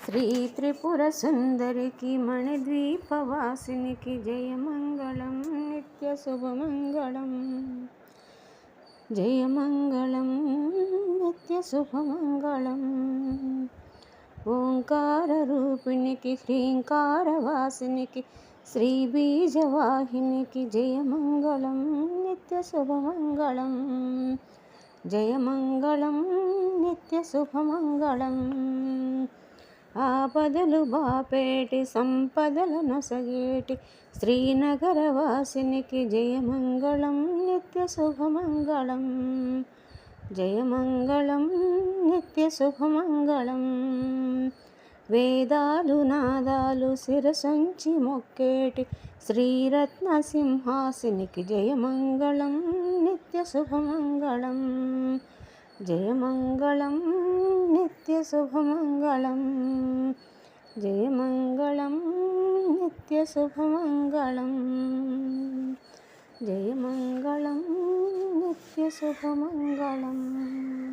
శ్రీ త్రిపుర సుందరికి మణిద్వీపవాసినికి జయమంగళం నిత్య శుభమంగళం. జయమంగళం నిత్య శుభమంగళం. ఓంకార రూపిణికి శ్రీంకారవాసినికి శ్రీ బీజవాహినికి జయమంగళం నిత్య శుభమంగళం. జయమంగళం నిత్య శుభమంగళం. ఆపదలు బాపేటి సంపదలు నొసగేటి శ్రీనగరవాసినికి జయమంగళం నిత్య శుభమంగళం. జయమంగళం నిత్య శుభమంగళం. వేదాలు నాదాలు శిరసొంచి మొక్కేటి శ్రీరత్న సింహాసినికి జయమంగళం నిత్య శుభమంగళం. జయమంగళం నిత్య శుభమంగళం. జయమంగళం నిత్య శుభమంగళం. జయమంగళం నిత్య శుభమంగళం.